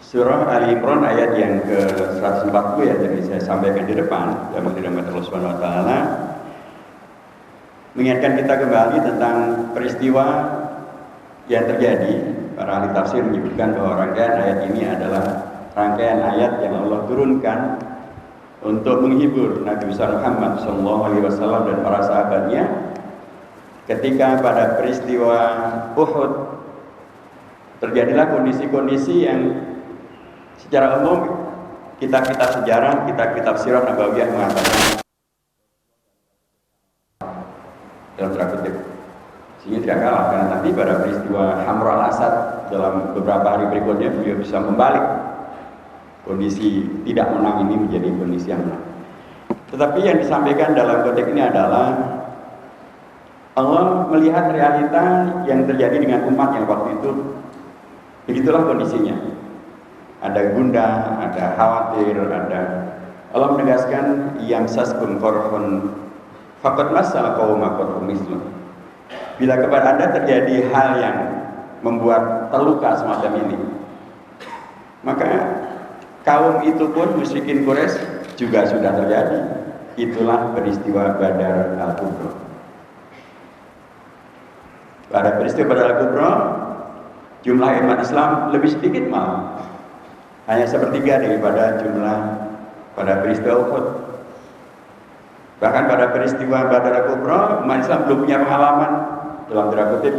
Surah Ali Imran ayat yang ke-140 ya, jadi saya sampaikan di depan dalam dirahmati Allah Subhanahu wa taala, mengingatkan kita kembali tentang peristiwa yang terjadi. Para ahli tafsir menyebutkan bahwa rangkaian ayat ini adalah rangkaian ayat yang Allah turunkan untuk menghibur Nabi besar Muhammad SAW dan para sahabatnya ketika pada peristiwa Uhud terjadilah kondisi-kondisi yang secara umum kitab-kitab sejarah, kitab-kitab sirah nabawiyah mengatakan dalam tanda kutip sehingga tidak kalah, karena nanti pada peristiwa Hamra al-Asad dalam beberapa hari berikutnya beliau bisa membalik kondisi tidak menang ini menjadi kondisi yang menang. Tetapi yang disampaikan dalam konteks ini adalah Allah melihat realita yang terjadi dengan umat yang waktu itu. Begitulah kondisinya. Ada gundah, ada khawatir, ada Allah menegaskan yang saskum korhon faqad massa qauma qadhum mislu. Bila kepada Anda terjadi hal yang membuat terluka semacam ini, maka kaum itu pun musyrikin Quraisy juga sudah terjadi. Itulah peristiwa Badar al-Kubra. Pada peristiwa Badar al-Kubra, jumlah umat Islam lebih sedikit malah, hanya sepertiga daripada jumlah pada peristiwa Uhud. Bahkan pada peristiwa Badar al-Kubra, umat Islam belum punya pengalaman dalam tanda kutip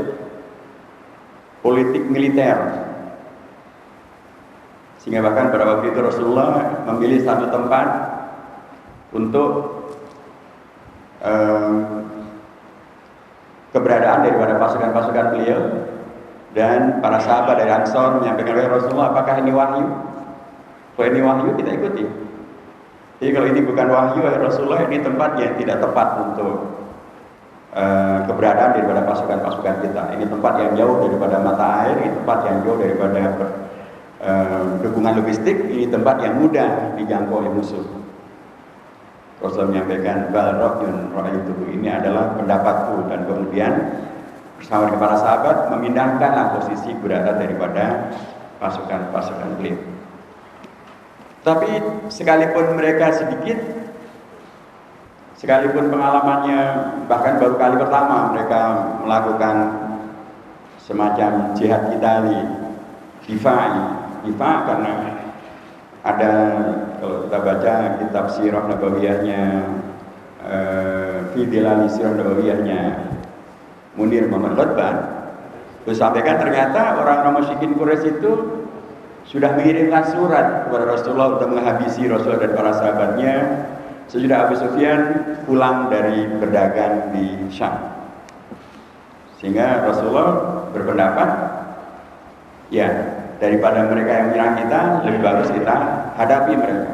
politik militer, sehingga bahkan pada waktu itu Rasulullah memilih satu tempat untuk keberadaan daripada pasukan-pasukan beliau. Dan para sahabat dari Ansor menyampaikan kepada Rasulullah, apakah ini wahyu? Kalau ini wahyu kita ikuti. Jadi kalau ini bukan wahyu ya Rasulullah, ini tempat yang tidak tepat untuk keberadaan daripada pasukan-pasukan kita. Ini tempat yang jauh daripada mata air, ini tempat yang jauh daripada dukungan logistik, ini tempat yang mudah dijangkau oleh musuh. Rasulullah menyampaikan, bal ra'yun ra'aytuhu, ini adalah pendapatku, dan kemudian bersama dengan para sahabat memindahkanlah posisi berada daripada pasukan-pasukan beliau. Tapi sekalipun mereka sedikit, sekalipun pengalamannya bahkan baru kali pertama mereka melakukan semacam jihad qitali, difa karena ada, kalau kita baca kitab sirah nabawiyahnya, fi dilali sirah nabawiyahnya Munir Muhammad Ghadban, terus sampaikan ternyata orang-orang musyrikin Quraisy itu sudah mengirimkan surat kepada Rasulullah untuk menghabisi Rasulullah dan para sahabatnya sesudah Abu Sufyan pulang dari berdagang di Syam. Sehingga Rasulullah berpendapat, ya daripada mereka yang menyerang kita, lebih bagus kita hadapi mereka.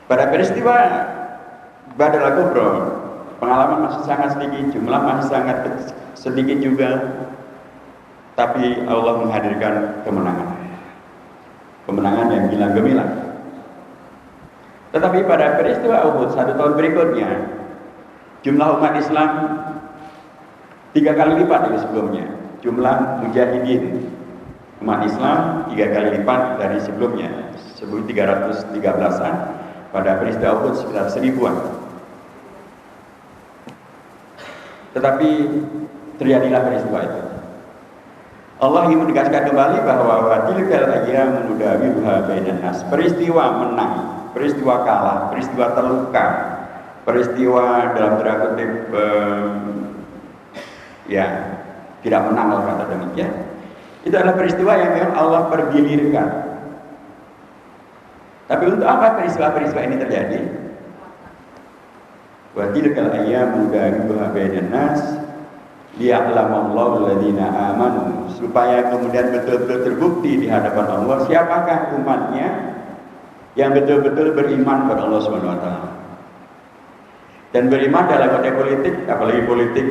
Pada peristiwa Badar al-Kubra, pengalaman masih sangat sedikit, jumlah masih sangat sedikit juga, tapi Allah menghadirkan kemenangan yang gilang gemilang. Tetapi pada peristiwa Uhud 1 tahun berikutnya, jumlah umat Islam 3 kali lipat dari sebelumnya. Jumlah mujahidin umat Islam 3 kali lipat dari sebelumnya, 1313-an, pada peristiwa Uhud sekitar 1000-an. Tetapi terjadilah peristiwa itu. Allah ingin menegaskan kembali bahwa tilkal ayyamu nudawiluha bainan nas. Peristiwa menang, peristiwa kalah, peristiwa terluka, peristiwa dalam tanda kutip ya tidak menang, kalau kata demikian, itu adalah peristiwa yang memang Allah pergilirkan. Tapi untuk apa peristiwa-peristiwa ini terjadi? Wa tilkal ayyamu nudawiluha bainan nas liya'lamallahu alladziina aamanu, supaya kemudian betul-betul terbukti di hadapan Allah siapakah umatnya yang betul-betul beriman kepada Allah Subhanahu wa taala. Dan beriman dalam konteks politik, apalagi politik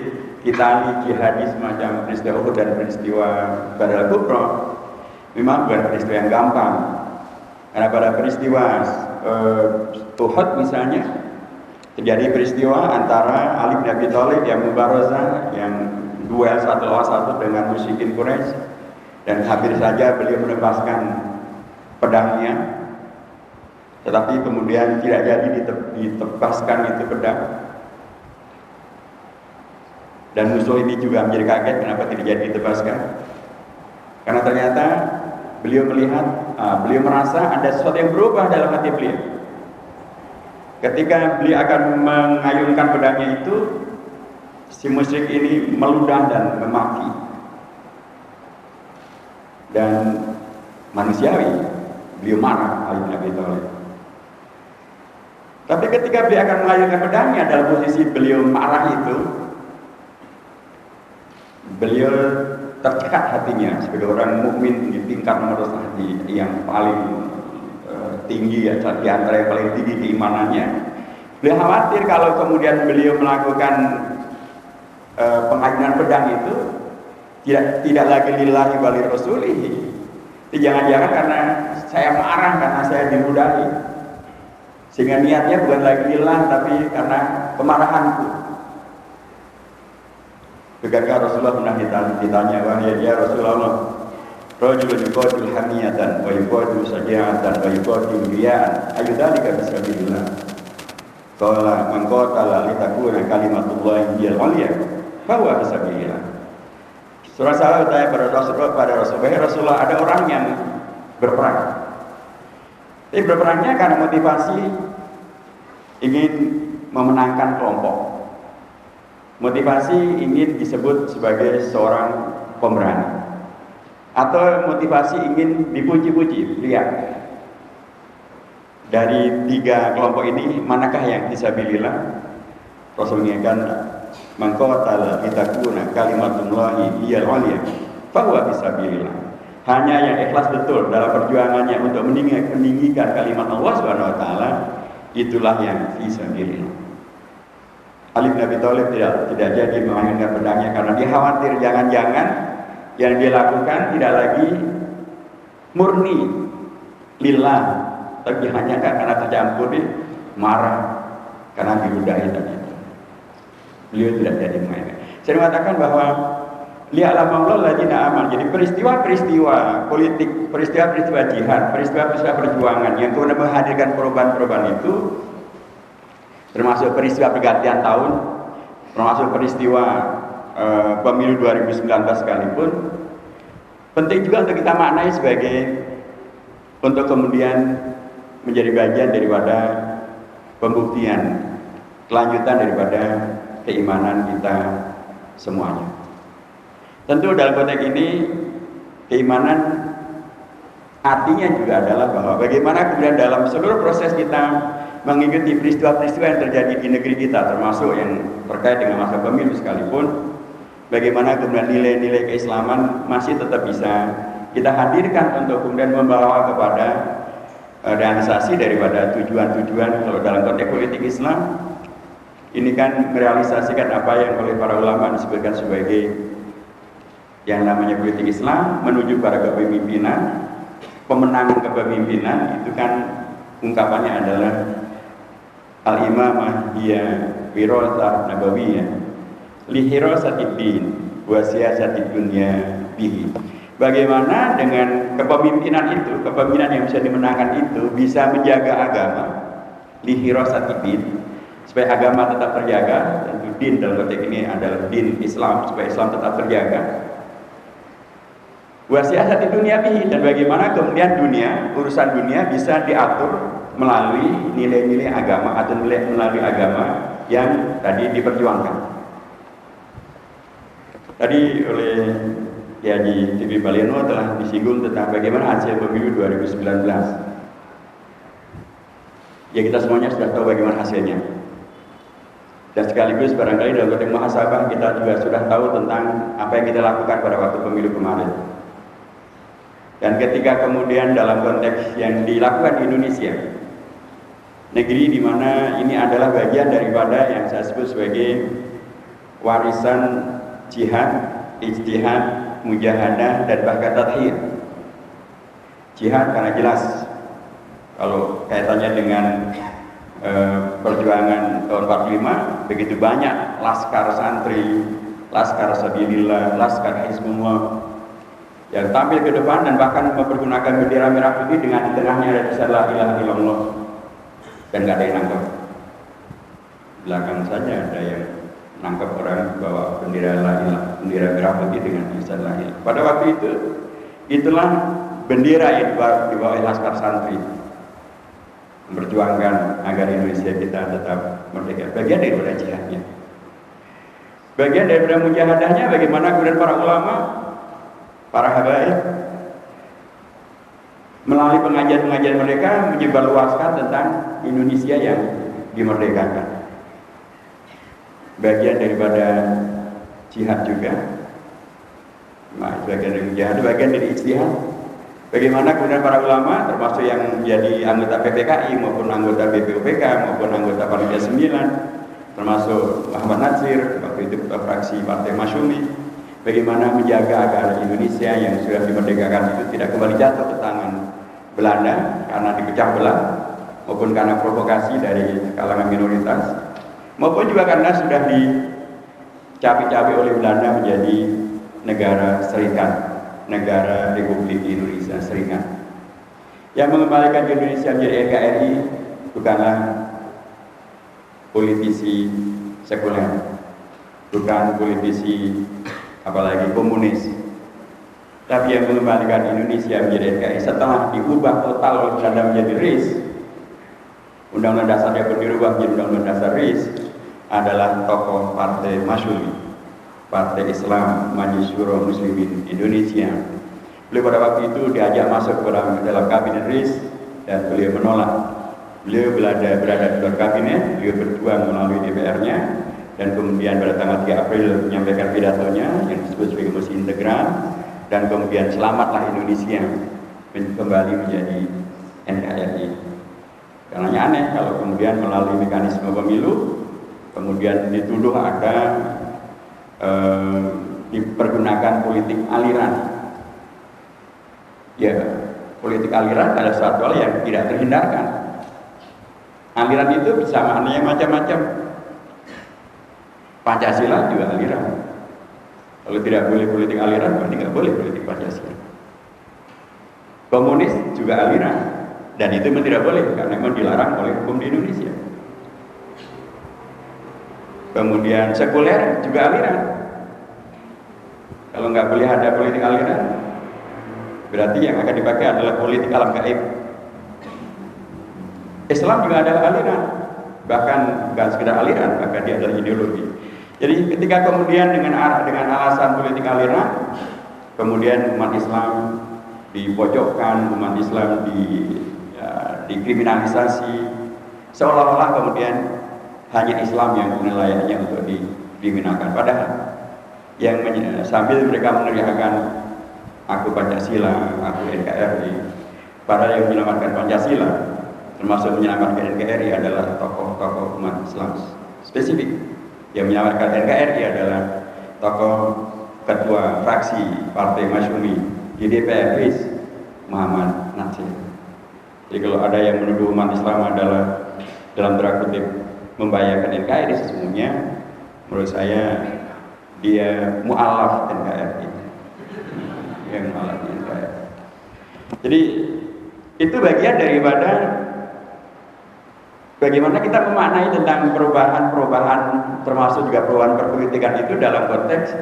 kita jihadi semacam peristiwa Uhud dan peristiwa Badar al-Kubra, memang bukan peristiwa yang gampang. Karena pada peristiwa Uhud misalnya terjadi peristiwa antara Ali bin Abi Thalib yang mubarazah, yang duel satu lawan satu dengan musyrikin Quraisy, dan hampir saja beliau melepaskan pedangnya, tetapi kemudian tidak jadi ditebaskan itu pedang. Dan musuh ini juga menjadi kaget kenapa tidak jadi ditebaskan, karena ternyata beliau merasa ada sesuatu yang berubah dalam hati beliau. Ketika beliau akan mengayunkan pedangnya itu, si musyrik ini meludah dan memaki. Dan manusiawi, beliau marah Ali bin Abi Thalib. Tapi ketika beliau akan mengayunkan pedangnya dalam posisi beliau marah itu, beliau tercekat hatinya sebagai orang mukmin di tingkat nomor hati yang paling tinggi, ya, di antara yang paling tinggi keimanannya. Beliau khawatir kalau kemudian beliau melakukan pengayunan pedang itu tidak lagi lillahi wali rasulihi. Jangan-jangan karena saya marah, karena saya diludahi, sehingga niatnya bukan lagi lillah tapi karena kemarahanku. Ketika Rasulullah pernah ditanya, wahai ya Rasulullah, rajulun yuqatil hamiyatan wa yuqatil saja'atan wa yuqatil riya'an ayyudzalika fisabilillah. Qala man qatala litakuna kalimatullahi hiyal 'ulya fa huwa fisabilillah. Surah sahabat tanya pada Rasulullah, ada orang yang berperang. Tapi berperangnya karena motivasi ingin memenangkan kelompok. Motivasi ingin disebut sebagai seorang pemberani, atau motivasi ingin dipuji-puji, lihat. Dari tiga kelompok ini, manakah yang fisabilillah? Rasul mengingatkan, man qatala litakuna kalimatullahi hiyal 'ulya fa huwa fisabilillah. Hanya yang ikhlas betul dalam perjuangannya untuk meninggikan kalimat Allah Subhanahu wa taala, itulah yang fisabilillah. Ali bin Abi Thalib tidak jadi mengayunkan pedangnya karena dia khawatir jangan-jangan yang dia lakukan tidak lagi murni lillah, tapi hanya karena tercampur marah karena diludahi tadi. Beliau tidak jadi mengayunkan. Saya mengatakan bahwa li'alamallahu alladziina aamanu. Jadi peristiwa-peristiwa politik, peristiwa-peristiwa jihad, peristiwa-peristiwa perjuangan yang kemudian menghadirkan perubahan-perubahan itu, termasuk peristiwa pergantian tahun, termasuk peristiwa pemilu 2019 sekalipun, penting juga untuk kita maknai sebagai untuk kemudian menjadi bagian daripada pembuktian, kelanjutan daripada keimanan kita semuanya. Tentu dalam konteks ini keimanan artinya juga adalah bahwa bagaimana kemudian dalam seluruh proses kita mengikuti peristiwa-peristiwa yang terjadi di negeri kita, termasuk yang terkait dengan masa pemilu sekalipun, bagaimana kemudian nilai-nilai keislaman masih tetap bisa kita hadirkan untuk kemudian membawa kepada realisasi daripada tujuan-tujuan. Kalau dalam konteks politik Islam, ini kan merealisasikan apa yang oleh para ulama disebutkan sebagai yang namanya politik Islam menuju pada kepemimpinan, pemenangan kepemimpinan. Itu kan ungkapannya adalah al-imamah hiya wirasah nabawiyah li hirasatid din wa siyasatid dunya bihi. Bagaimana dengan kepemimpinan itu, kepemimpinan yang bisa dimenangkan itu bisa menjaga agama li hirasatid din, supaya agama tetap terjaga. Tentu din dalam konteks ini adalah din Islam, supaya Islam tetap terjaga. Wasiat di dunia bihi, dan bagaimana kemudian urusan dunia bisa diatur melalui nilai-nilai agama atau melalui agama yang tadi diperjuangkan. Tadi oleh Haji TV Baleno telah disinggung tentang bagaimana hasil pemilu 2019. Ya, kita semuanya sudah tahu bagaimana hasilnya. Dan sekaligus barangkali dalam konteks muhasabah kita juga sudah tahu tentang apa yang kita lakukan pada waktu pemilu kemarin. Dan ketika kemudian dalam konteks yang dilakukan di Indonesia, negeri di mana ini adalah bagian daripada yang saya sebut sebagai warisan jihad, ijtihad, mujahadah, dan bahkan tadhiyah. Jihad karena jelas kalau kaitannya dengan perjuangan tahun 45, begitu banyak laskar santri, laskar sabilillah, laskar hizbullah yang tampil ke depan dan bahkan mempergunakan bendera merah putih dengan di tengahnya ada tulisan la ilaha illallah, dan nggak ada yang nangkep. Belakang saja ada yang nangkep orang bawa bendera la ilaha, bendera merah putih dengan tulisan la ilaha. Pada waktu itu itulah bendera yang dibawa oleh Laskar Santri, memperjuangkan agar Indonesia kita tetap merdeka. Bagian daripada jihadnya, bagian daripada mujahadahnya, bagaimana kemudian para ulama, para habaib melalui pengajian-pengajian mereka menyebarluaskan tentang Indonesia yang dimerdekakan. Bagian daripada jihad juga. Nah, bagian dari jihad, bagian dari ijtihad. Bagaimana kemudian para ulama, termasuk yang menjadi anggota PPKI maupun anggota BPUPK maupun anggota Panitia 9, termasuk Muhammad Natsir, waktu itu ketua fraksi Partai Masyumi, bagaimana menjaga agar Indonesia yang sudah dimerdekakan itu tidak kembali jatuh ke tangan Belanda karena dipecah belah, maupun karena provokasi dari kalangan minoritas, maupun juga karena sudah dicapi-capi oleh Belanda menjadi negara serikat, negara Republik Indonesia Serikat. Yang mengembalikan Indonesia menjadi NKRI bukanlah politisi sekuler, bukan politisi apalagi komunis, tapi yang mengembalikan Indonesia menjadi NKRI setelah diubah total oleh Belanda menjadi RIS, Undang-Undang Dasarnya pun dirubah menjadi Undang-Undang Dasar RIS, adalah tokoh Partai Masyumi, Partai Islam Majelis Syuro Muslimin Indonesia. Beliau pada waktu itu diajak masuk dalam kabinet RIS dan beliau menolak. Beliau berada di luar kabinet, beliau berjuang melalui DPR-nya, dan kemudian pada tanggal 3 April menyampaikan pidatonya yang disebut sebagai misi integral, dan kemudian selamatlah Indonesia kembali menjadi NKRI. Karena aneh kalau kemudian melalui mekanisme pemilu kemudian dituduh ada dipergunakan politik aliran. Ya, politik aliran adalah suatu hal yang tidak terhindarkan. Aliran itu bisa maknanya macam-macam. Pancasila juga aliran. Kalau tidak boleh politik aliran, berarti nggak boleh politik Pancasila. Komunis juga aliran, dan itu memang tidak boleh karena memang dilarang oleh hukum di Indonesia. Kemudian sekuler juga aliran. Kalau nggak boleh ada politik aliran, berarti yang akan dipakai adalah politik alam gaib. Islam juga adalah aliran, bahkan bukan sekedar aliran, bahkan dia adalah ideologi. Jadi ketika kemudian dengan alasan politik aliran, kemudian umat Islam dipojokkan, umat Islam dikriminalisasi, seolah-olah kemudian hanya Islam yang layaknya untuk dikriminalkan. Padahal yang sambil mereka meneriakkan aku Pancasila, aku NKRI, para yang menyelamatkan Pancasila, termasuk menyelamatkan NKRI adalah tokoh-tokoh umat Islam spesifik. Yang menyelamatkan NKRI adalah tokoh ketua fraksi Partai Masyumi di DPR RIS, Muhammad Natsir. Jadi kalau ada yang menuduh umat Islam adalah dalam tanda kutip membahayakan NKRI, sesungguhnya menurut saya dia mu'alaf NKRI. Yang mu'alaf NKRI. Jadi itu bagian daripada bagaimana kita memaknai tentang perubahan-perubahan, termasuk juga perubahan perpolitikan itu dalam konteks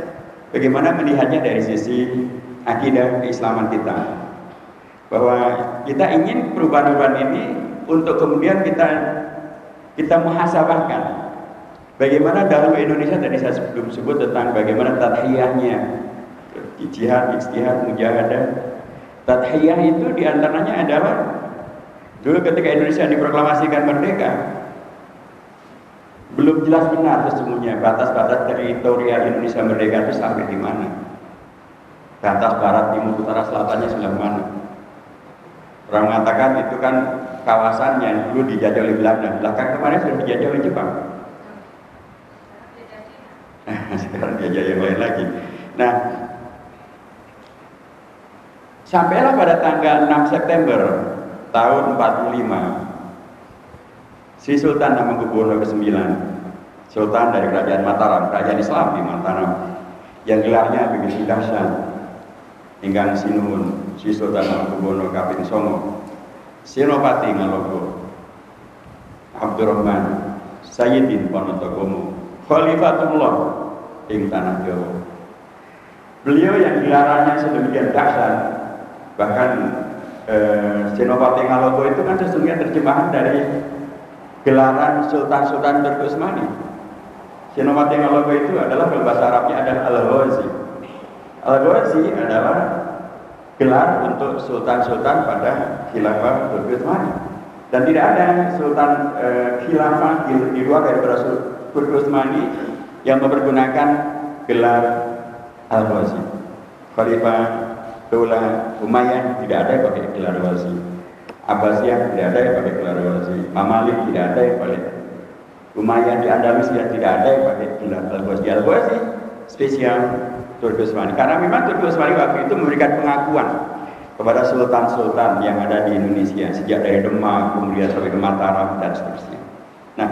bagaimana melihatnya dari sisi akidah keislaman kita. Bahwa kita ingin perubahan-perubahan ini untuk kemudian kita muhasabahkan bagaimana dalam Indonesia. Tadi saya sebelum sebut tentang bagaimana tadhiyahnya, jihad, ijtihad, mujahadah. Tadhiyah itu diantaranya adalah dulu ketika Indonesia diproklamasikan merdeka, belum jelas benar sesungguhnya batas-batas teritorial Indonesia merdeka itu sampai di mana. Batas barat, timur, utara, selatannya sebelah mana. Orang mengatakan itu kan kawasan yang dulu dijajah oleh Belanda, belakang kemarin sudah dijajah oleh Jepang. Sekarang dijajah yang lain lagi. Nah, sampailah pada tanggal 6 September tahun 45, si Sultan Hamengkubuwono ke-9, Sultan dari Kerajaan Mataram, Kerajaan Islam di Mataram, yang gelarnya begitu dahsyat, ingkang sinuwun Si Sultan Hamengkubuwono kaping 9 Senopati Ngalogo Abdurrahman Sayyidin Ponorogo Khalifatullah ing tanah Jawa. Beliau yang gelarannya sedemikian dahsyat, bahkan Senopati Ngalogo itu kan sesungguhnya terjemahan dari gelaran Sultan-Sultan Turki Utsmani. Senopati Ngalogo itu adalah kalau bahasa Arabnya adalah Al-Ghazi. Al-Ghazi adalah gelar untuk sultan-sultan pada khilafah Turki Utsmani. Dan tidak ada sultan khilafah di luar daripada Turki Utsmani yang mempergunakan gelar Al-Ghazi. Khalifah Daulah Umayyah tidak ada yang pakai gelar Ghazi. Abbasiyah tidak ada yang pakai gelar Ghazi. Mamalik tidak ada yang pakai. Umayyah di Andalusia tidak ada yang pakai gelar Al-Ghazi. Al-Ghazi spesial Turki Utsmani. Karena memang Turki Utsmani waktu itu memberikan pengakuan kepada sultan-sultan yang ada di Indonesia, sejak dari Demak, kemudian sampai ke Mataram dan seterusnya. Nah,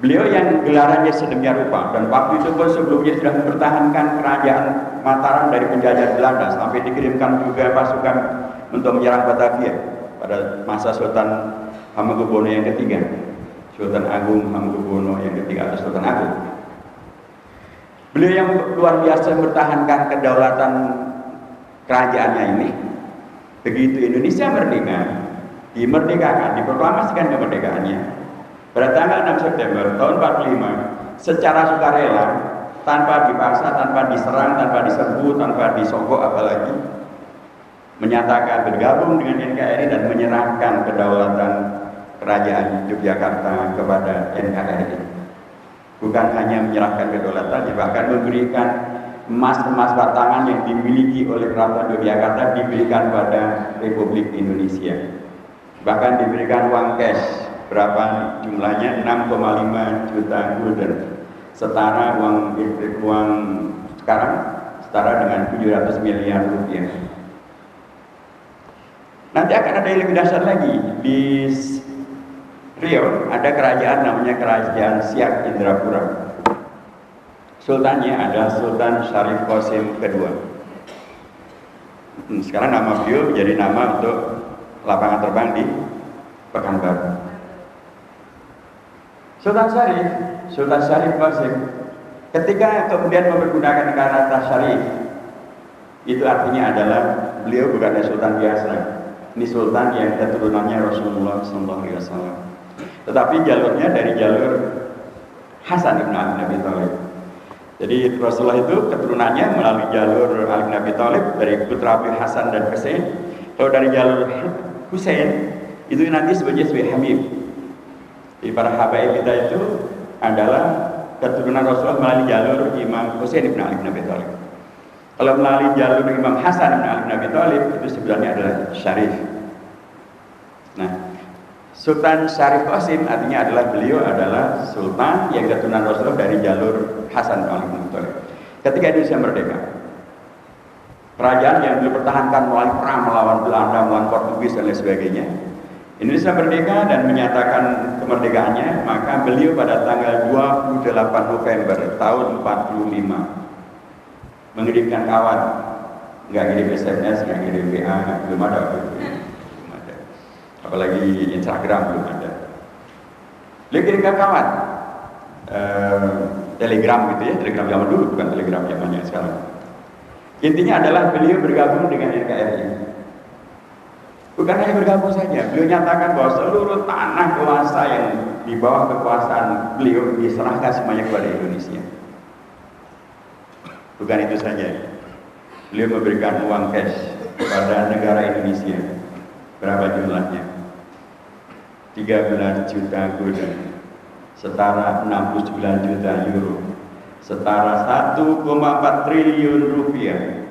beliau yang gelarannya sedemikian rupa, dan waktu itu pun sebelumnya sudah mempertahankan kerajaan Mataram dari penjajah Belanda, sampai dikirimkan juga pasukan untuk menyerang Batavia pada masa Sultan Hamengkubuwono yang ketiga, Sultan Agung Hamengkubuwono yang ketiga atau Sultan Agung. Beliau yang luar biasa mempertahankan kedaulatan kerajaannya ini. Begitu Indonesia merdeka, dimerdekakan, diproklamasikan kemerdekaannya pada tanggal 6 September tahun 45 secara sukarela, tanpa dipaksa, tanpa diserang, tanpa diserbu, tanpa disogok apalagi, menyatakan bergabung dengan NKRI dan menyerahkan kedaulatan kerajaan Yogyakarta kepada NKRI. Bukan hanya menyerahkan kedaulatannya, bahkan memberikan emas-emas batangan yang dimiliki oleh Keraton Yogyakarta diberikan pada Republik Indonesia. Bahkan diberikan uang cash, berapa jumlahnya? 6,5 juta gulden, setara uang sekarang setara dengan 700 miliar rupiah. Nanti akan ada yang lebih dasar lagi. Di Riau ada kerajaan namanya Kerajaan Siak Indrapura. Sultannya adalah Sultan Syarif Qasim II. Sekarang nama beliau menjadi nama untuk lapangan terbang di Pekanbaru. Sultan Syarif Qasim ketika kemudian mempergunakan kata Syarif, itu artinya adalah beliau bukannya sultan biasa. Ini sultan yang keturunannya Rasulullah SAW. Tetapi jalurnya dari jalur Hasan ibn Ali bin Abi Thalib. Jadi Rasulullah itu keturunannya melalui jalur Ali bin Abi Thalib dari putra Abi Hasan dan Husain. Kalau dari jalur Husain itu nanti sebagai Habib. Jadi para habaib kita itu adalah keturunan Rasulullah melalui jalur Imam Husain ibn Ali bin Abi Thalib. Kalau melalui jalur Imam Hasan ibn Ali bin Abi Thalib itu sebenarnya adalah Syarif. Nah, Sultan Syarif Qasim artinya adalah beliau adalah sultan yang keturunan Rasulullah dari jalur Hasan bin Ali bin Abi Thalib. Ketika Indonesia merdeka, kerajaan yang beliau pertahankan melalui perang melawan Belanda, melawan Portugis dan lain sebagainya, Indonesia merdeka dan menyatakan kemerdekaannya, maka beliau pada tanggal 28 November tahun 45 mengirimkan kawan, nggak ngirim SMS, nggak ngirim WA, belum ada. Apalagi Instagram belum ada. Beliau kirimkan kawan, Telegram gitu ya, Telegram zaman dulu bukan Telegram zamannya sekarang. Intinya adalah beliau bergabung dengan NKRI. Bukan hanya bergabung saja, beliau nyatakan bahwa seluruh tanah kuasa yang di bawah kekuasaan beliau diserahkan semuanya kepada Indonesia. Bukan itu saja, beliau memberikan uang cash kepada negara Indonesia. Berapa jumlahnya? 13 juta gulden, setara 69 juta euro, setara 1,4 triliun rupiah.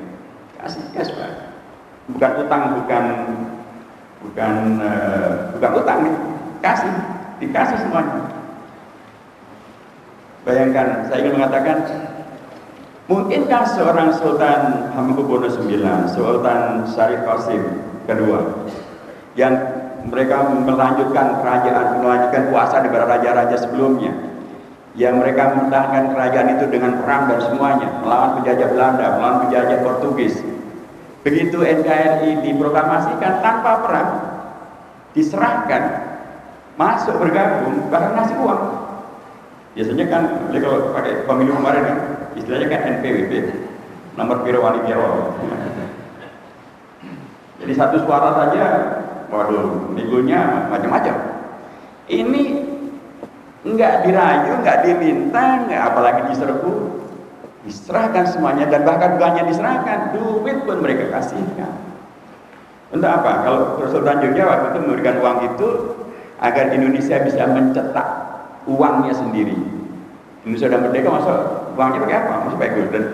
Kasih cash, Pak. Bukan utang, bukan utang nih. Kasih, dikasih semuanya. Bayangkan, saya ingin mengatakan, mungkinkah seorang Sultan Hamengkubuwono IX, Sultan Syarif Qasim II, yang mereka melanjutkan kerajaan, melanjutkan kuasa daripada raja-raja sebelumnya, yang mereka mempertahankan kerajaan itu dengan perang dan semuanya, melawan penjajah Belanda, melawan penjajah Portugis, Begitu NKRI diproklamasikan tanpa perang, diserahkan, masuk bergabung, bahkan ngasih uang. Biasanya kan, kalau pakai pemilu kemarin kan, istilahnya kan NPWP, nomor biro wali biro. Jadi satu suara saja, waduh, minggunya macam-macam. Ini nggak dirayu, nggak diminta, nggak apalagi diserbu, diserahkan semuanya, dan bahkan bukannya diserahkan, duit pun mereka kasihkan. Untuk apa? Kalau Sultan Jogja waktu itu memberikan uang itu agar Indonesia bisa mencetak uangnya sendiri. Indonesia sudah merdeka, masa uangnya pakai apa? Masih pakai gulden.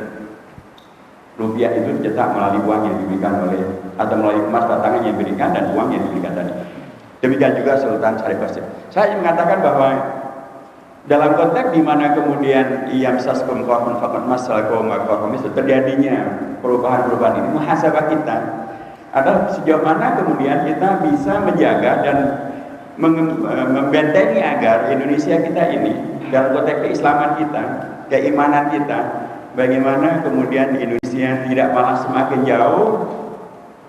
Rupiah itu dicetak melalui uang yang diberikan oleh, atau melalui emas batangan yang diberikan dan uang yang diberikan tadi. Demikian juga Sultan Syarif Qasim. Saya mengatakan bahwa dalam konteks di mana kemudian yamsaskum qarhun faqad massalakum qarhun terjadinya perubahan-perubahan ini, muhasabah kita adalah sejauh mana kemudian kita bisa menjaga dan membentengi agar Indonesia kita ini dalam konteks keislaman kita, keimanan kita, bagaimana kemudian Indonesia tidak malah semakin jauh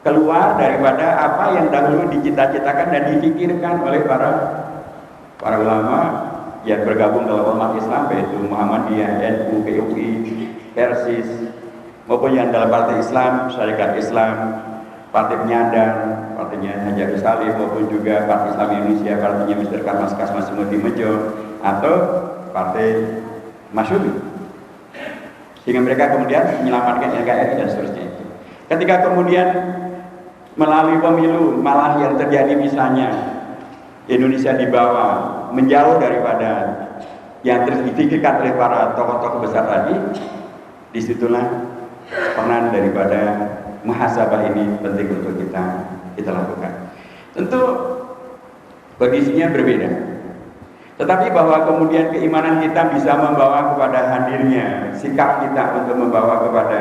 keluar daripada apa yang dahulu dicita-citakan dan dipikirkan oleh para ulama yang bergabung dalam umat Islam, yaitu Muhammadiyah, NU, PUI, Persis, maupun yang dalam Partai Islam, Syarikat Islam, Partai Penyandang, partainya Haji Agus Salim, maupun juga Partai Islam Indonesia, partainya Mr. Karmas Kasmas Mudimejo, atau Partai Masyumi. Sehingga mereka kemudian menyelamatkan NKRI dan seterusnya itu. Ketika kemudian melalui pemilu malah yang terjadi misalnya Indonesia dibawa menjauh daripada yang dipikirkan oleh para tokoh-tokoh besar tadi, disitulah peran daripada muhasabah ini penting untuk kita lakukan. Tentu kondisinya berbeda, tetapi bahwa kemudian keimanan kita bisa membawa kepada hadirnya sikap kita untuk membawa kepada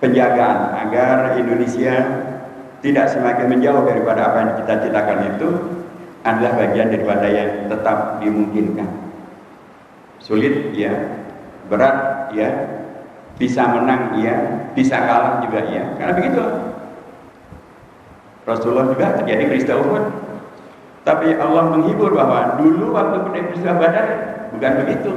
penjagaan agar Indonesia tidak semakin menjauh daripada apa yang kita citakan itu adalah bagian daripada yang tetap dimungkinkan. Sulit ya, berat ya, bisa menang ya, bisa kalah juga ya. Karena begitu Rasulullah juga terjadi peristiwa Uhud. Tapi Allah menghibur bahwa dulu waktu peristiwa Badar bukan begitu.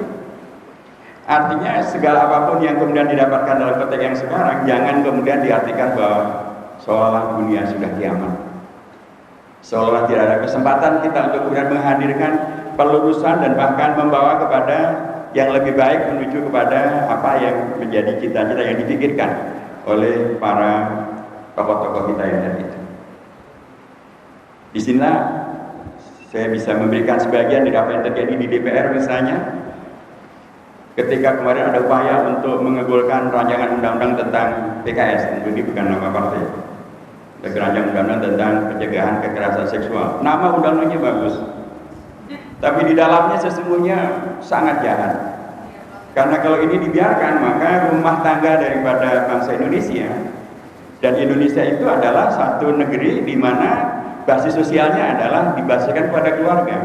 Artinya segala apapun yang kemudian didapatkan dalam konteks yang sekarang, jangan kemudian diartikan bahwa seolah dunia sudah kiamat, seolah tidak ada kesempatan kita untuk kemudian menghadirkan pelurusan dan bahkan membawa kepada yang lebih baik menuju kepada apa yang menjadi cita-cita yang dipikirkan oleh para tokoh-tokoh kita yang tadi itu. Di sinilah saya bisa memberikan sebagian dari apa yang terjadi di DPR misalnya, ketika kemarin ada upaya untuk mengabulkan rancangan undang-undang tentang PKS, ini bukan nama partai, rancangan undang-undang tentang pencegahan kekerasan seksual. Nama undang-undangnya bagus, tapi di dalamnya sesungguhnya sangat jahat. Karena kalau ini dibiarkan, maka rumah tangga daripada bangsa Indonesia, dan Indonesia itu adalah satu negeri di mana basis sosialnya adalah dibasiskan pada keluarga.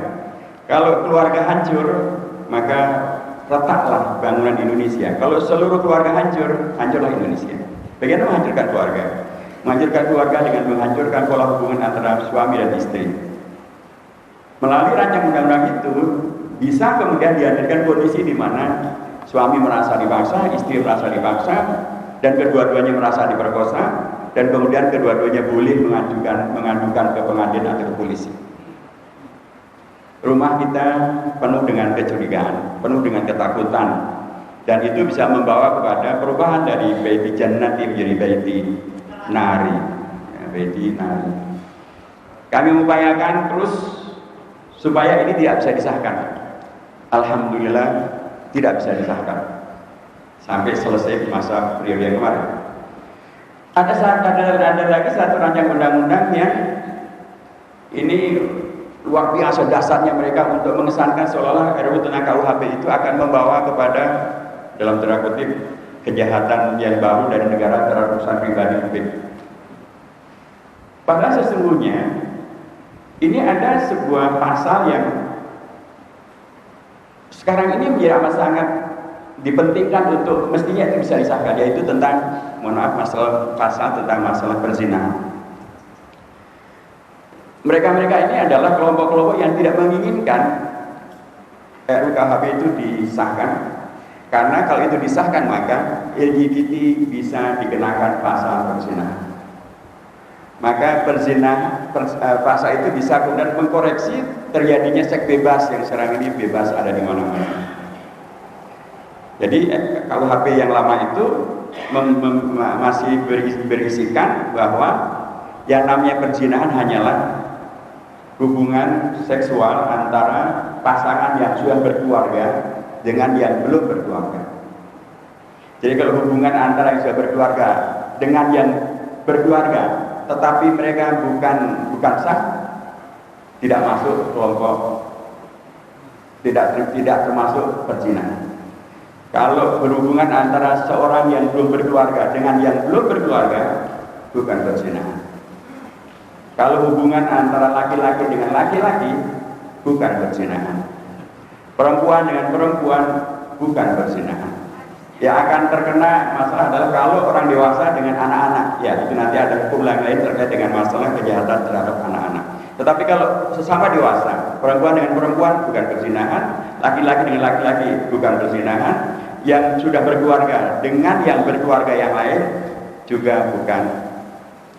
Kalau keluarga hancur, maka retaklah bangunan Indonesia. Kalau seluruh keluarga hancur, hancurlah Indonesia. Bagaimana menghancurkan keluarga? Menghancurkan keluarga dengan menghancurkan pola hubungan antara suami dan istri. Melalui rancangan undang-undang itu bisa kemudian dihadirkan kondisi di mana suami merasa dipaksa, istri merasa dipaksa, dan kedua-duanya merasa diperkosa, dan kemudian kedua-duanya boleh mengadukan ke pengadilan atau ke polisi. Rumah kita penuh dengan kecurigaan, penuh dengan ketakutan, dan itu bisa membawa kepada perubahan dari baiti jannati menjadi baiti nari, ya, baiti nari. Kami mengupayakan terus supaya ini tidak bisa disahkan. Alhamdulillah tidak bisa disahkan sampai selesai masa periode yang kemarin. Ada lagi satu rancangan undang-undang yang ini luar biasa dasarnya mereka untuk mengesankan seolah-olah RUU tentang KUHP itu akan membawa kepada dalam tanda kutip kejahatan yang baru dari negara terhadap urusan pribadi publik. Padahal sesungguhnya ini ada sebuah pasal yang sekarang ini menjadi amat sangat dipentingkan untuk mestinya itu bisa disahkan, yaitu tentang, mohon maaf, pasal tentang masalah perzinahan. Mereka-mereka ini adalah kelompok-kelompok yang tidak menginginkan RUKHP itu disahkan, karena kalau itu disahkan maka LGBT bisa dikenakan pasal perzinahan. Maka pasal itu bisa kemudian mengkoreksi terjadinya seks bebas yang sekarang ini bebas ada di mana-mana. Jadi KUHP yang lama itu masih berisikan bahwa yang namanya perzinahan hanyalah hubungan seksual antara pasangan yang sudah berkeluarga dengan yang belum berkeluarga. Jadi kalau hubungan antara yang sudah berkeluarga dengan yang berkeluarga tetapi mereka bukan sah, tidak masuk kelompok, tidak termasuk perzinahan. Kalau berhubungan antara seorang yang belum berkeluarga dengan yang belum berkeluarga, bukan perzinahan. Kalau hubungan antara laki-laki dengan laki-laki, bukan perzinahan. Perempuan dengan perempuan, bukan perzinahan. Yang akan terkena masalah adalah kalau orang dewasa dengan anak-anak, ya itu nanti ada hukum lain terkait dengan masalah kejahatan terhadap anak-anak. Tetapi kalau sesama dewasa, perempuan dengan perempuan, bukan perzinahan. Laki-laki dengan laki-laki, bukan perzinahan. Yang sudah berkeluarga dengan yang berkeluarga yang lain, juga bukan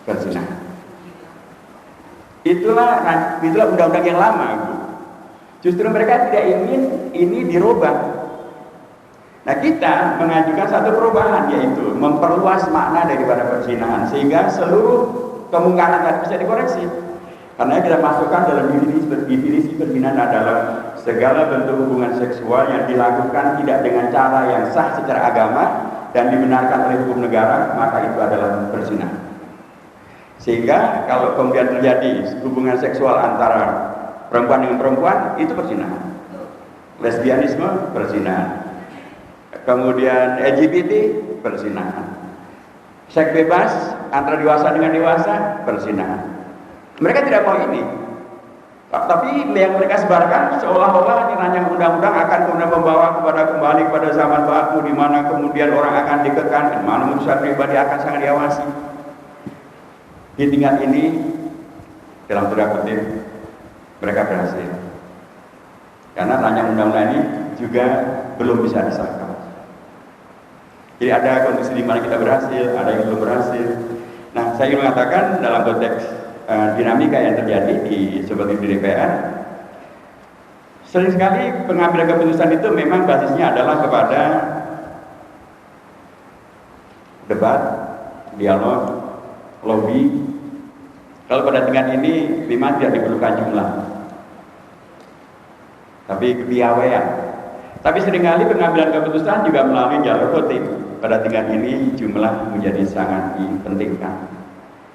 perzinahan. Itulah undang-undang yang lama, Bu. Justru mereka tidak ingin ini dirubah. Nah, kita mengajukan satu perubahan, yaitu memperluas makna daripada perzinahan sehingga seluruh kemungkaran tadi bisa dikoreksi. Karena kita masukkan dalam definisi perzinahan adalah segala bentuk hubungan seksual yang dilakukan tidak dengan cara yang sah secara agama dan dibenarkan oleh hukum negara, maka itu adalah perzinahan. Sehingga kalau kemudian terjadi hubungan seksual antara perempuan dengan perempuan, itu perzinahan. Lesbianisme, perzinahan. Kemudian LGBT, perzinahan. Seks bebas antara dewasa dengan dewasa, perzinahan. Mereka tidak mau ini. Tapi yang mereka sebarkan seolah-olah rancangan undang-undang akan kemudian membawa kembali kepada zaman baku, di mana kemudian orang akan dikekang, di mana urusan pribadi akan sangat diawasi. Di tingkat ini, dalam tanda kutip, mereka berhasil. Karena rancangan undang-undang ini juga belum bisa disahkan. Jadi ada kondisi di mana kita berhasil, ada yang belum berhasil. Nah, saya ingin mengatakan dalam konteks dinamika yang terjadi seperti di DPR, sering sekali pengambilan keputusan itu memang basisnya adalah kepada debat, dialog, lobby. Kalau pada tingkat ini memang tidak diperlukan jumlah, tapi kepiawaian. Tapi seringkali pengambilan keputusan juga melalui jalur voting. Pada tingkat ini jumlah menjadi sangat dipentingkan.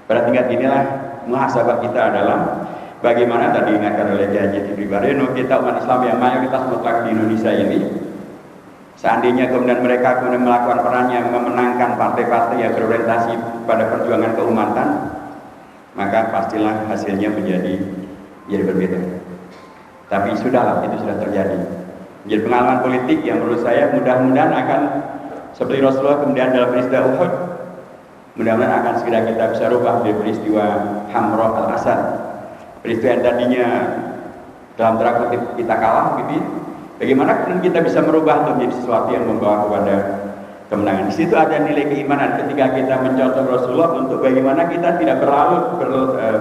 Pada tingkat inilah muhasabah kita adalah bagaimana tadi diingatkan oleh Kiai Haji Fikri Bareno, kita umat Islam yang mayoritas mutlak di Indonesia ini, seandainya kemudian mereka kemudian melakukan perannya memenangkan partai-partai yang berorientasi pada perjuangan keumatan, maka pastilah hasilnya menjadi berbeda. Tapi sudahlah, itu sudah terjadi. Jadi pengalaman politik yang menurut saya mudah-mudahan akan seperti Rasulullah kemudian dalam peristiwa Uhud, mudah-mudahan akan segera kita bisa rubah dari peristiwa Hamra al-Asad, peristiwa yang tadinya dalam tanda kutip kita kalah, gitu. Bagaimana kemudian kita bisa merubah untuk menjadi sesuatu yang membawa kepada kemenangan. Di situ ada nilai keimanan ketika kita mencontoh Rasulullah untuk bagaimana kita tidak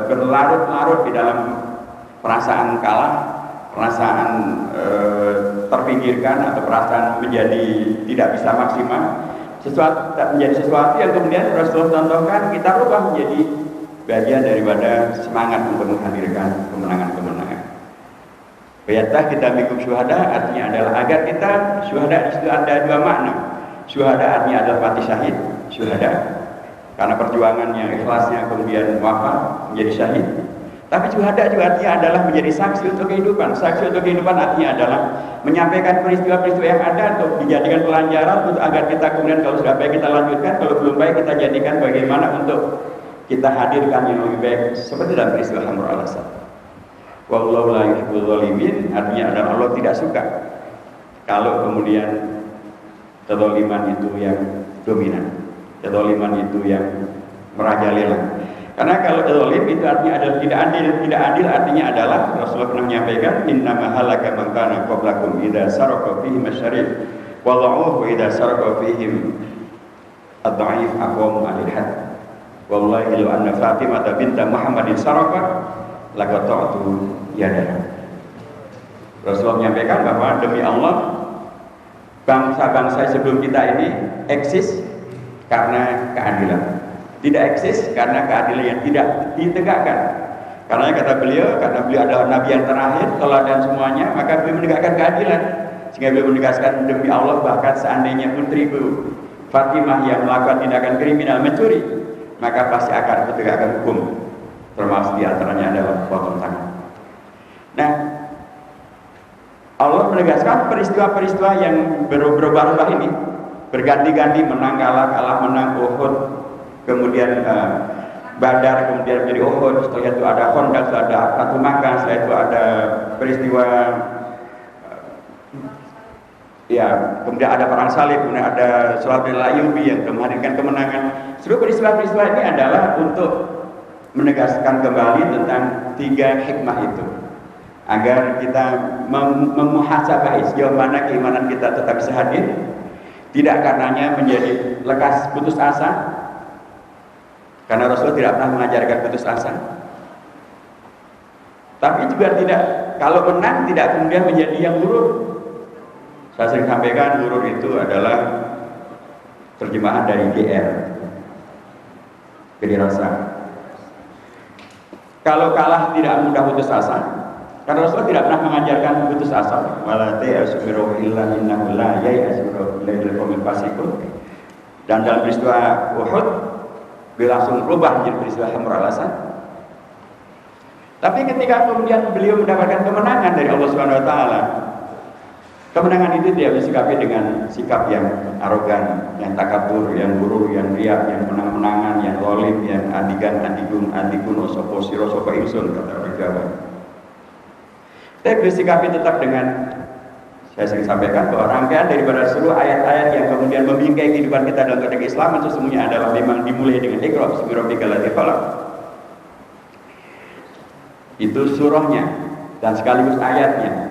berlarut-larut di dalam perasaan kalah, perasaan terpinggirkan atau perasaan menjadi tidak bisa maksimal, menjadi sesuatu yang kemudian Rasulullah contohkan, kita rubah menjadi bagian daripada semangat untuk menghadirkan kemenangan-kemenangan. Bayatah kita mikub syuhada artinya adalah agar kita syuhada. Di situ ada dua makna. Syuhada artinya adalah mati syahid, syuhada karena perjuangannya, ikhlasnya kemudian wafat menjadi syahid. Tapi syuhada juga artinya adalah menjadi saksi untuk kehidupan. Saksi untuk kehidupan artinya adalah menyampaikan peristiwa-peristiwa yang ada untuk dijadikan pelajaran untuk agar kita kemudian kalau sudah baik kita lanjutkan, kalau belum baik kita jadikan bagaimana untuk kita hadirkan yang lebih baik, seperti dalam peristiwa Hamra al-Asad. Wallahu la yuhibbul zalimin artinya adalah Allah tidak suka kalau kemudian Kezaliman itu yang dominan, kezaliman itu yang merajalela. Karena kalau zalim itu artinya adalah tidak adil. Tidak adil artinya adalah Rasulullah pernah menyampaikan innama halaka man kana qablakum idza saraka fihim asy-syarif wa dha'uhu idza saraka fihim ad-dha'if aqwamu al-had. Wallahi law anna Fatimah binta Muhammadin saraka laqata'tu yadaha. Rasulullah menyampaikan bahwa demi Allah bangsa-bangsa sebelum kita ini eksis karena keadilan. Tidak eksis karena keadilan yang tidak ditegakkan. Karena kata beliau, karena beliau adalah nabi yang terakhir, teladan semuanya, maka beliau menegakkan keadilan. Sehingga beliau menegaskan demi Allah, bahkan seandainya putriku Fatimah yang melakukan tindakan kriminal mencuri, maka pasti akan ditegakkan hukum. Termasuk diantaranya adalah potong tangan. Nah, Allah menegaskan peristiwa-peristiwa yang berubah-ubah ini berganti-ganti, menang kalah, kalah menang, Uhud, kemudian Badar, kemudian menjadi Uhud, setelah itu ada Khandaq, setelah ada Fatu Makkah, setelah itu ada peristiwa kemudian ada perang salib, kemudian ada Salatul Ayyubi yang menghadirkan kemenangan. Seluruh peristiwa-peristiwa ini adalah untuk menegaskan kembali tentang 3 hikmah itu, agar kita memuhasabah sejauh mana keimanan kita tetap bisa hadir, tidak karenanya menjadi lekas putus asa, karena Rasulullah tidak pernah mengajarkan putus asa. Tapi juga tidak, kalau menang tidak kemudian menjadi yang buruk. Saya sering sampaikan buruk itu adalah terjemahan dari GR, gedi rasa. Kalau kalah tidak mudah putus asa, karena Rasulullah tidak pernah mengajarkan putus asa. Wala ta'asbiru illa innahu la ya'asbiru illa qawmil fasiqun. Dan dalam peristiwa Uhud beliau langsung berubah menjadi peristiwa Hamra al-Asad. Tapi ketika kemudian beliau mendapatkan kemenangan dari Allah Subhanahu wa taala, kemenangan itu tidak disikapi dengan sikap yang arogan, yang takabur, yang buruk, yang riak, yang menang-menangan, yang zalim, yang adigan, adigun, sopo siro, sopo insun, kata orang Jawa. Tapi disikapi tetap dengan, saya sering sampaikan bahwa rangkaian daripada seluruh ayat-ayat yang kemudian membingkai kehidupan kita dalam konteks Islam itu semuanya adalah memang dimulai dengan Iqra bismi rabbikal ladzi khalaq. Itu surahnya dan sekaligus ayatnya.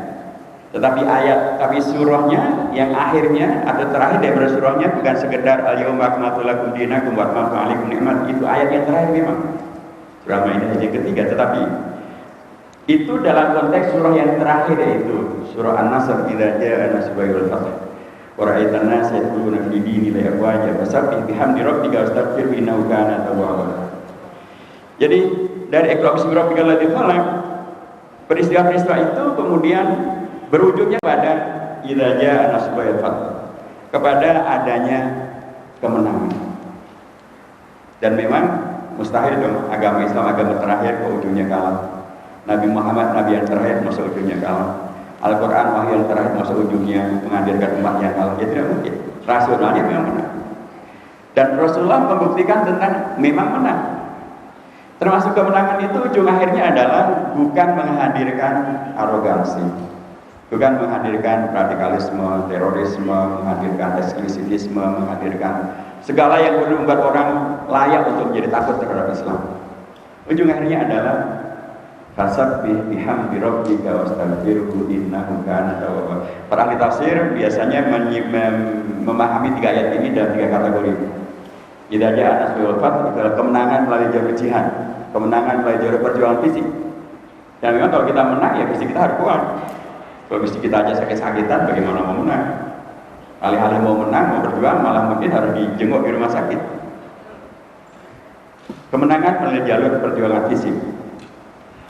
Tapi surahnya yang akhirnya atau terakhir daripada surahnya bukan sekedar al-yauma akmaltu lakum dinakum wa atmamtu 'alaikum ni'mati, itu ayat yang terakhir memang. Surah Maidah yang ketiga, tetapi itu dalam konteks surah yang terakhir, yaitu surah An-Nasr, idza jaa nasrullahi wal fath wa ra'aitan nasa yadkhuluna fi dinillahi afwaja fasabbih bihamdi rabbika wastaghfirhu innahu kana tawwaba. Jadi dari Iqra bismi rabbikal ladzi khalaq, peristiwa-peristiwa itu kemudian berujungnya pada idza jaa nasrullahi wal fath, kepada adanya kemenangan. Dan memang mustahil dong agama Islam, agama terakhir ke ujungnya kalah. Nabi Muhammad, Nabi yang terakhir, masa ujungnya kalah. Al-Quran, wahyu yang terakhir, masa ujungnya menghadirkan umat yang kalah. Ya tidak mungkin. Rasionalnya memang menang. Dan Rasulullah membuktikan tentang memang menang. Termasuk kemenangan itu ujung akhirnya adalah bukan menghadirkan arogansi, bukan menghadirkan radikalisme, terorisme, menghadirkan eksklusivisme, menghadirkan segala yang perlu membuat orang layak untuk menjadi takut terhadap Islam. Ujung akhirnya adalah fasabbih bihamdi rabbika wastaghfirhu innahu kana tawwaba. Para ahli tafsir biasanya memahami 3 ayat ini dalam 3 kategori. Idza jaa nasrul fath adalah kemenangan melalui jalur jihad, kemenangan melalui jalur perjuangan fisik. Dan memang kalau kita menang ya fisik kita harus kuat. Kalau fisik kita aja sakit-sakitan, bagaimana mau menang? Alih-alih mau menang, mau berjuang, malah mungkin harus dijenguk di rumah sakit. Kemenangan melalui jalur perjuangan fisik.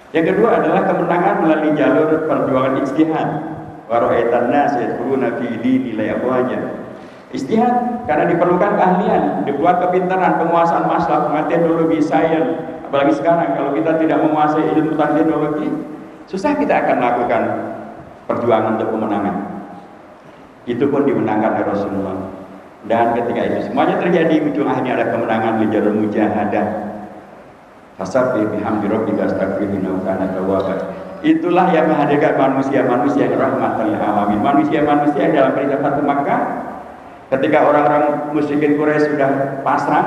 Yang kedua adalah kemenangan melalui jalur perjuangan ijtihad. Wa ra'aitan nas yadkhuluna fi dinillahi afwaja. Ijtihad karena diperlukan keahlian, diperlukan kepintaran, penguasaan masalah, pengertian teknologi, sains. Apalagi sekarang kalau kita tidak menguasai ilmu teknologi, susah kita akan melakukan perjuangan untuk kemenangan. Itu pun dimenangkan oleh Rasulullah. Dan ketika itu semuanya terjadi, ujung akhirnya ada kemenangan di jalur mujahadah. Fasabbih bihamdi rabbika wastaghfirhu innahu kana tawwaba. Itulah yang menghadirkan manusia-manusia yang rahmatan lil alamin. Manusia-manusia yang dalam peristiwa Fatu Makkah Ketika orang-orang musyrikin Quraisy sudah pasrah,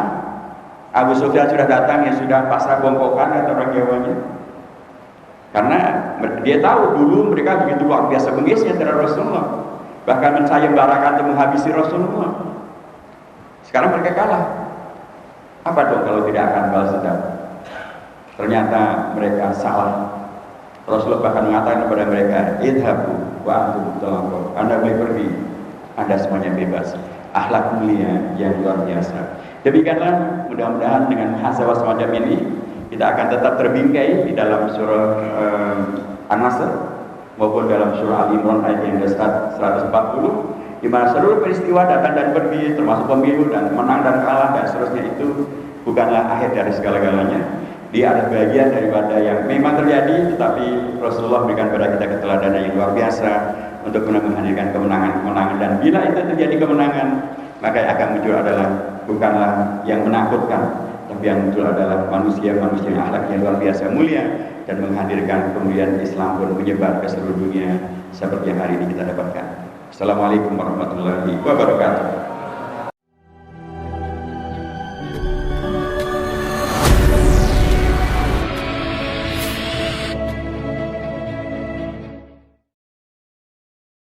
Abu Sufyan sudah datang, yang sudah pasrah bongkokan atau orang Jawanya. Karena dia tahu dulu mereka begitu luar biasa bengisnya terhadap Rasulullah, bahkan mensayembarakan dan menghabisi Rasulullah. Sekarang mereka kalah. Apa dong kalau tidak akan balas dendam? Ternyata mereka salah. Rasulullah bahkan mengatakan kepada mereka, idhabu wa antum talaqo. Anda boleh pergi, Anda semuanya bebas. Akhlak mulia yang luar biasa. Demikianlah, mudah-mudahan dengan muhasabah semacam ini kita akan tetap terbingkai di dalam surah An-Nasr maupun dalam surah Al-Imran ayat yang ke-140, di mana seluruh peristiwa datang dan pergi, termasuk pemilu dan menang dan kalah dan seterusnya, itu bukanlah akhir dari segala-galanya. Dia adalah bagian daripada yang memang terjadi, tetapi Rasulullah memberikan kepada kita keteladanan yang luar biasa untuk menghadirkan kemenangan-kemenangan. Dan bila itu terjadi kemenangan, maka yang akan muncul adalah bukanlah yang menakutkan, tapi yang muncul adalah manusia-manusia yang akhlaknya luar biasa mulia dan menghadirkan kemuliaan Islam pun menyebar ke seluruh dunia seperti yang hari ini kita dapatkan. Assalamualaikum warahmatullahi wabarakatuh.